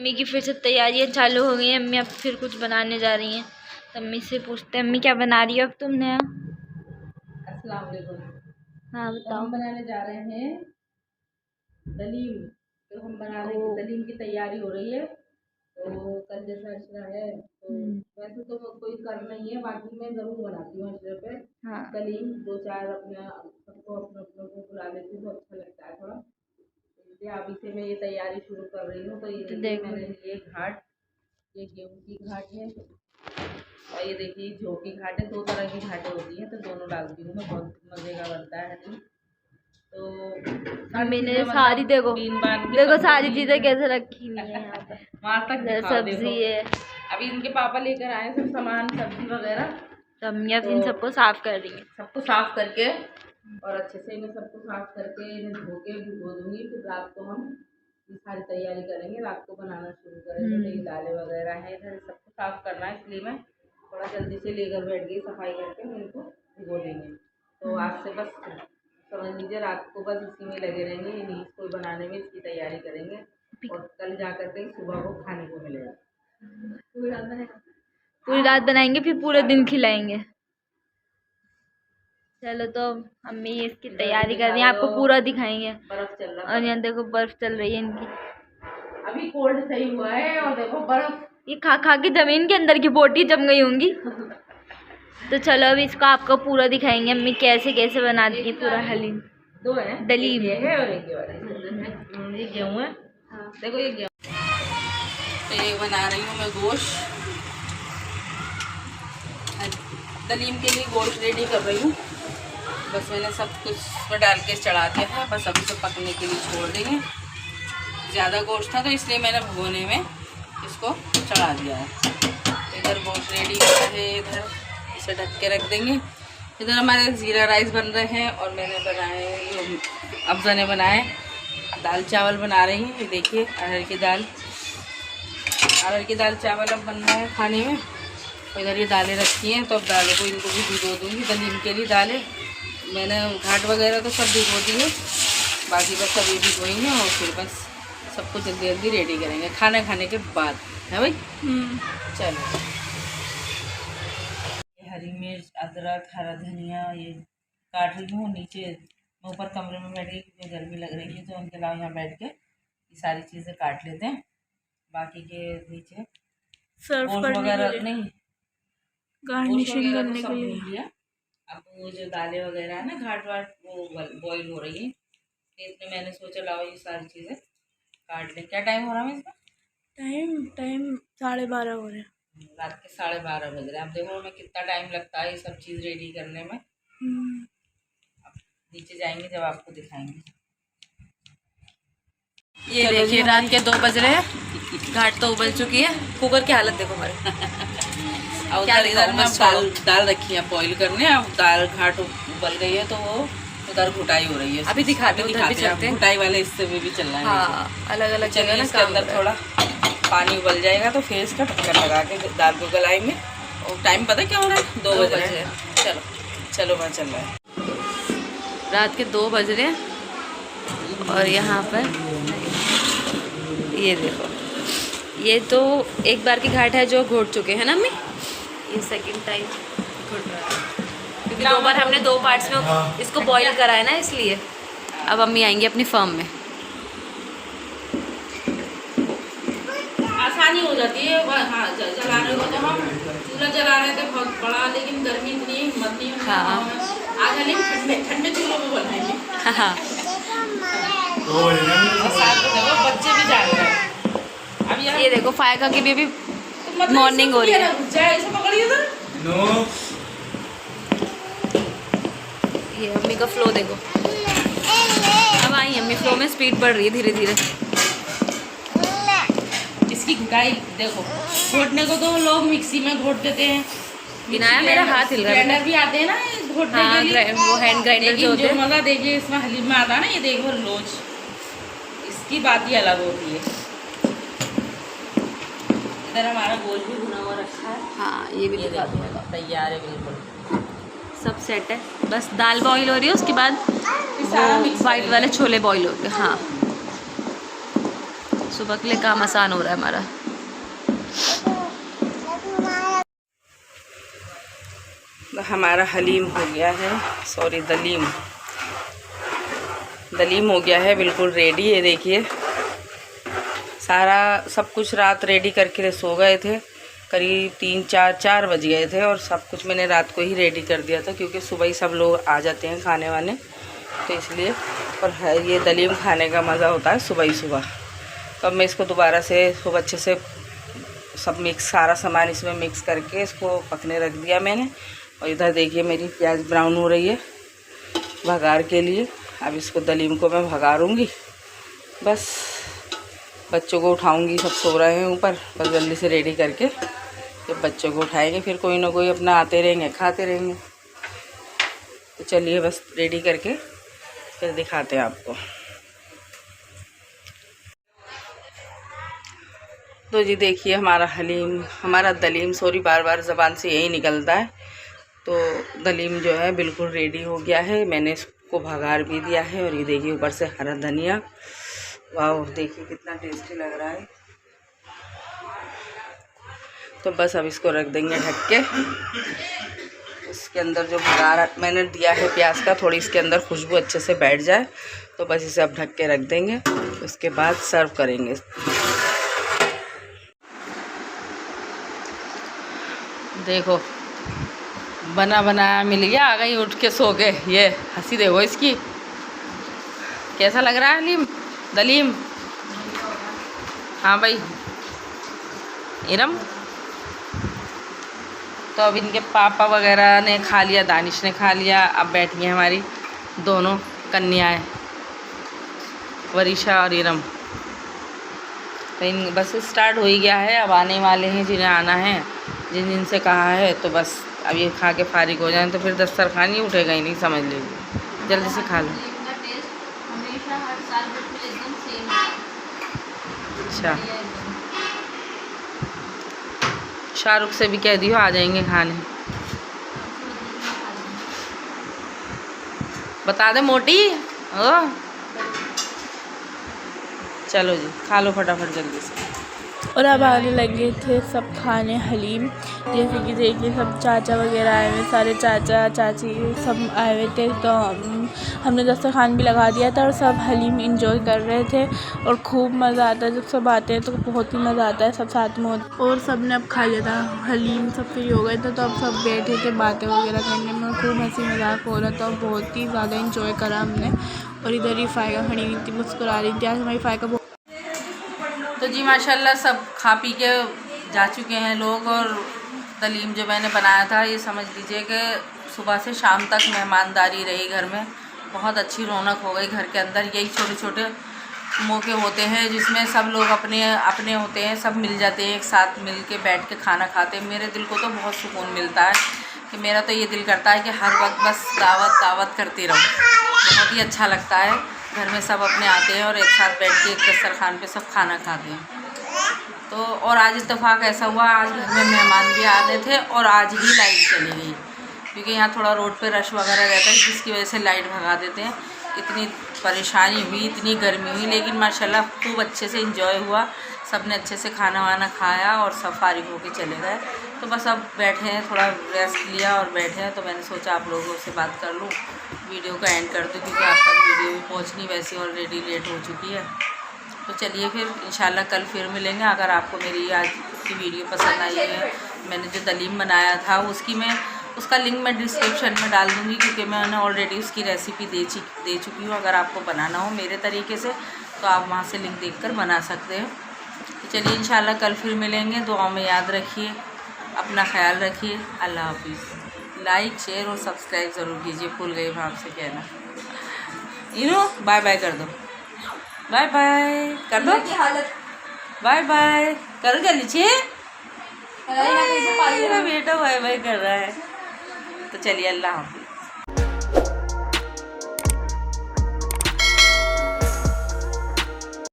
अम्मी की फिर से तैयारियां चालू हो गई हैं। अम्मी अब फिर कुछ बनाने जा रही हैं, तो अम्मी से पूछते हैं अम्मी क्या बना रही हो अब तुम नया? अस्सलाम वालेकुम। हाँ तो बताओ। हम बनाने जा रहे हैं दलीम। तो हम बनाने की दलीम की तैयारी हो रही है। तो कल जैसा अशरा है तो वैसे तो कोई कर नहीं है, बाकी मैं जरूर बनाती हूँ अशरे पे हाँ दलीम। दो चार अपने सबको अपने को बुला लेती हूँ तो अच्छा लगता है थोड़ा, इसलिए अभी से मैं ये तैयारी शुरू कर रही हूँ। तो ये तो देखिए देखो मैंने ये घाट, ये गेहूँ की घाट है और ये देखिए जौ की घाट है। दो तरह की घाटें होती हैं तो दोनों डालती हूँ मैं, बहुत मज़े का बनता है हलीम। तो अम्मी ने चीज़ें सारी मतलब देखो, बीन बान के देखो सबको सारी बीन चीजें कैसे रखी हुई है यहाँ पर। वहाँ तक दिखाओ देखो। सब्जी है, अभी इनके पापा लेकर आए सब सामान सब्जी वगैरह, तो अम्मी अब तो इन सबको साफ कर रही है। सबको साफ करके और अच्छे से इन्हें सबको साफ करके इन्हें धो के भिगो दूंगी। फिर रात को हम ये सारी तैयारी करेंगे, रात को बनाना शुरू करेंगे। तो ये दालें वगैरह हैं इधर, सबको साफ करना है, इसलिए मैं थोड़ा जल्दी से लेकर बैठ गई सफाई करके, हम इनको भिगो देंगे। तो आज से बस समझ लीजिए रात को बस इसी में लगे रहेंगे, इन्हीं इसको बनाने में, इसकी तैयारी करेंगे और कल जा कर के सुबह को खाने को मिलेगा। पूरी रात बनाएंगे फिर पूरे दिन खिलाएंगे। चलो तो अम्मी इसकी तैयारी कर रही है, आपको पूरा दिखाएंगे। बर्फ चल रहा और है, यहाँ देखो बर्फ चल रही है इनकी, अभी कोल्ड सही हुआ है और देखो बर्फ ये खा खा के जमीन के अंदर की बोटी जम गई होंगी। तो चलो अभी इसको आपको पूरा दिखाएंगे अम्मी कैसे कैसे बनाती है पूरा हलीम। दो है, दलीम ये है और एक ये गेहूँ है। हाँ। देखो ये गेहूँ, तो ये बना रही हूँ मैं गोश्त। दलीम के लिए गोश्त रेडी कर रही हूँ। बस मैंने सब कुछ उसमें डाल के चढ़ा दिया है, बस अभी तो पकने के लिए छोड़ देंगे। ज़्यादा गोश्त था तो इसलिए मैंने भगोने में इसको चढ़ा दिया है। इधर गोश्त रेडी हो रहा है, इधर इसे ढक के रख देंगे। इधर हमारे ज़ीरा राइस बन रहे हैं और मैंने बनाए, अफजा ने बनाए दाल चावल बना रही हैं। ये देखिए अरहर की दाल चावल अब बन रहा है खाने में। और इधर ये दालें रखी हैं, तो अब दालों को इनको भी भिगो दूँगी। दलीम के लिए दालें मैंने घाट वगैरह तो सब भिगो दिए, बाकी बस सब ये भिगोएंगे और फिर बस सबको जल्दी जल्दी रेडी करेंगे खाना खाने के बाद, है भाई। चलो हरी मिर्च, अदरक, हरा धनिया ये काट रही हूँ। नीचे मैं ऊपर कमरे में बैठ गई क्योंकि गर्मी लग रही है, तो उनके अलावा यहाँ बैठ के ये सारी चीज़ें काट लेते हैं। बाकी के नीचे सर्व करने वगैरह नहीं, गार्निशिंग करने सब के लिए। भून लिया। अब वो जो दालें वगैरह है ना घाट वाट, वो बॉईल हो रही है, इसमें मैंने सोचा लाओ ये सारी चीज़ें काट लें। क्या टाइम हो रहा है इसका? टाइम 12:30 हो रहे हैं। रात के 12:30 बज रहे हैं। अब देखो हमें कितना टाइम लगता है ये सब चीज़ रेडी करने में। अब नीचे जाएंगे जब आपको दिखाएंगे। ये देखिए रात के 2 बज रहे हैं, घाट तो उबल चुकी है। कुकर की हालत देखो हमारे। और इधर में दाल रखी है बॉईल करने। अब दाल घाट उबल गई है तो वो उधर घुटाई हो रही है। अभी दिखाते हैं घुटाई वाले हिस्से में भी चल रहा है। हाँ, अलग अलग जगह इसके अंदर थोड़ा पानी उबल जाएगा तो फिर इसका ढक्कन लगा के दाल को गलाएंगे। और टाइम पता क्या हो रहा है? 2 बज रहे हैं। चलो वहाँ चल रहा है। रात के 2 बज रहे हैं और यहाँ पर ये देखो, ये तो एक बार की घाट है जो घोट चुके हैं ना अम्मी, ये सेकंड टाइम घोट रहा है क्योंकि 2 बार हमने 2 पार्ट्स में इसको बॉईल करा है ना, इसलिए। अब अम्मी आएंगी अपनी फर्म में, आसानी हो जाती है। हाँ, जलाने को तो हम चूल्हा जला रहे थे बहुत बड़ा, लेकिन गर्मी इतनी हिम्मत नहीं। हाँ, आज हलीम ठंडे चूल्हों में बनाएंगे। हाँ, बच्चे भी जा रहे हैं। अब ये देखो फायका की भी अभी मॉर्निंग हो रही है। ये अम्मी का फ्लो देखो, अब आई अम्मी फ्लो में स्पीड बढ़ रही है धीरे धीरे। इसकी घुटाई देखो, घोटने को तो लोग मिक्सी में घोट देते हैं, बिना मेरा हाथ हिल रहा है। ग्राइंडर भी आते हैं ना घोटने के लिए, वो हैंड ग्राइंडर जो होते हैं। मज़ा देखिए इसमें हलीम में आता है ना, ये देखो लोच, इसकी बात ही अलग होती है। इधर हमारा गोल भी भुना हुआ रखा है। हाँ, ये भी तैयार है, बिल्कुल सब सेट है। बस दाल बॉईल हो रही है, उसके बाद वाइट वाले छोले बॉईल होते हैं। हाँ, सुबह के लिए काम आसान हो रहा है हमारा। हमारा हलीम हो गया है, सॉरी दलीम हो गया है, बिल्कुल रेडी है। देखिए सारा सब कुछ रात रेडी करके सो गए थे, करीब 3-4 बज गए थे और सब कुछ मैंने रात को ही रेडी कर दिया था, क्योंकि सुबह ही सब लोग आ जाते हैं खाने वाने, तो इसलिए। और है ये दलीम खाने का मज़ा होता है सुबह ही सुबह। तो अब मैं इसको दोबारा से खूब अच्छे से सब मिक्स, सारा सामान इसमें मिक्स करके इसको पकने रख दिया मैंने। और इधर देखिए मेरी प्याज ब्राउन हो रही है भगार के लिए। अब इसको दलीम को मैं भगारूँगी, बस बच्चों को उठाऊँगी, सब सो रहे हैं ऊपर, बस जल्दी से रेडी करके जब बच्चों को उठाएंगे फिर कोई ना कोई अपना आते रहेंगे, खाते रहेंगे। तो चलिए बस रेडी करके फिर दिखाते हैं आपको। तो जी देखिए हमारा दलीम, सॉरी बार बार ज़बान से यही निकलता है। तो दलीम जो है बिल्कुल रेडी हो गया है, मैंने इसको भगार भी दिया है। और ये देखिए ऊपर से हरा धनिया, वाह देखिए कितना टेस्टी लग रहा है। तो बस अब इसको रख देंगे ढक के। इसके अंदर जो भगार मैंने दिया है प्याज का, थोड़ी इसके अंदर खुशबू अच्छे से बैठ जाए, तो बस इसे अब ढक के रख देंगे। उसके बाद सर्व करेंगे। देखो बना बनाया मिल गया, आ गई उठ के सो गए। ये हंसी देखो इसकी, कैसा लग रहा है दलीम? हाँ भाई इरम। तो अब इनके पापा वगैरह ने खा लिया, दानिश ने खा लिया। अब बैठी हैं हमारी दोनों कन्याएं, वरीशा और इरम। तो इन बस स्टार्ट हो ही गया है, अब आने वाले हैं जिन्हें आना है, जिनसे कहा है। तो बस अब ये खा के फारिग हो जाए तो फिर दस्तरखान ही उठेगा ही नहीं, समझ लीजिए। जल्दी से खा लो। अच्छा शाहरुख से भी कह दियो आ जाएंगे खाने। बता दे मोटी ओ। चलो जी खा लो फटाफट जल्दी से। और अब आने लगे थे सब खाने हलीम। जैसे कि देखिए सब चाचा वगैरह आए हुए, सारे चाचा चाची सब आए हुए थे। तो हमने दस्तरखान भी लगा दिया था और सब हलीम इंजॉय कर रहे थे। और खूब मज़ा आता है जब सब आते हैं, तो बहुत ही मज़ा आता है सब साथ में होते। और सब ने अब खा लिया था हलीम, सब फ्री हो गए थे। तो अब सब बैठे थे बातें वगैरह करने में, खूब हंसी मजाक हो रहा था और बहुत ही ज़्यादा इंजॉय करा हमने। और इधर ही फ़ायका खड़ी हुई थी, मुस्कुरा रही थी। आज हमारी फ़ायका तो जी माशाल्लाह सब खा पी के जा चुके हैं लोग। और दलीम जो मैंने बनाया था, ये समझ लीजिए कि सुबह से शाम तक मेहमानदारी रही घर में। बहुत अच्छी रौनक हो गई घर के अंदर। यही छोटे छोटे मौके होते हैं जिसमें सब लोग अपने अपने होते हैं, सब मिल जाते हैं, एक साथ मिल के बैठ के खाना खाते हैं। मेरे दिल को तो बहुत सुकून मिलता है कि मेरा तो ये दिल करता है कि हर वक्त बस दावत दावत करती रहूँ। बहुत ही अच्छा लगता है, घर में सब अपने आते हैं और एक साथ बैठ के एक दस्तरखान पे सब खाना खाते हैं। तो और आज इत्तेफाक ऐसा हुआ, आज घर में मेहमान भी आ रहे थे और आज ही लाइट चली गई, क्योंकि यहाँ थोड़ा रोड पे रश वगैरह रहता है, जिसकी वजह से लाइट भगा देते हैं। इतनी परेशानी हुई, इतनी गर्मी हुई, लेकिन माशाल्लाह खूब अच्छे से इंजॉय हुआ। सब ने अच्छे से खाना वाना खाया और सब फारिग होके चले गए। तो बस अब बैठे हैं, थोड़ा रेस्ट लिया और बैठे हैं। तो मैंने सोचा आप लोगों से बात कर लूँ, वीडियो का एंड कर दूँ, क्योंकि आप तक वीडियो भी पहुँचनी वैसे ऑलरेडी लेट हो चुकी है। तो चलिए फिर इंशाल्लाह कल फिर मिलेंगे। अगर आपको मेरी आज की वीडियो पसंद आई है, मैंने जो दलीम बनाया था उसका लिंक मैं डिस्क्रिप्शन में डाल दूँगी, क्योंकि मैंने ऑलरेडी उसकी रेसिपी दे चुकी हूँ। अगर आपको बनाना हो मेरे तरीके से तो आप वहाँ से लिंक देखकर बना सकते हैं। तो चलिए इंशाल्लाह कल फिर मिलेंगे। दुआ में याद रखिए, अपना ख्याल रखिए। अल्लाह हाफिज़। लाइक शेयर और सब्सक्राइब ज़रूर कीजिए, भूल गई मैं आपसे कहना। बाय बाय कर दो, बाय बाय कर दो, बाय बाय कर गया नीचे बेटा बाय बाय कर रहा है। तो चलिए अल्लाह हाफिज़।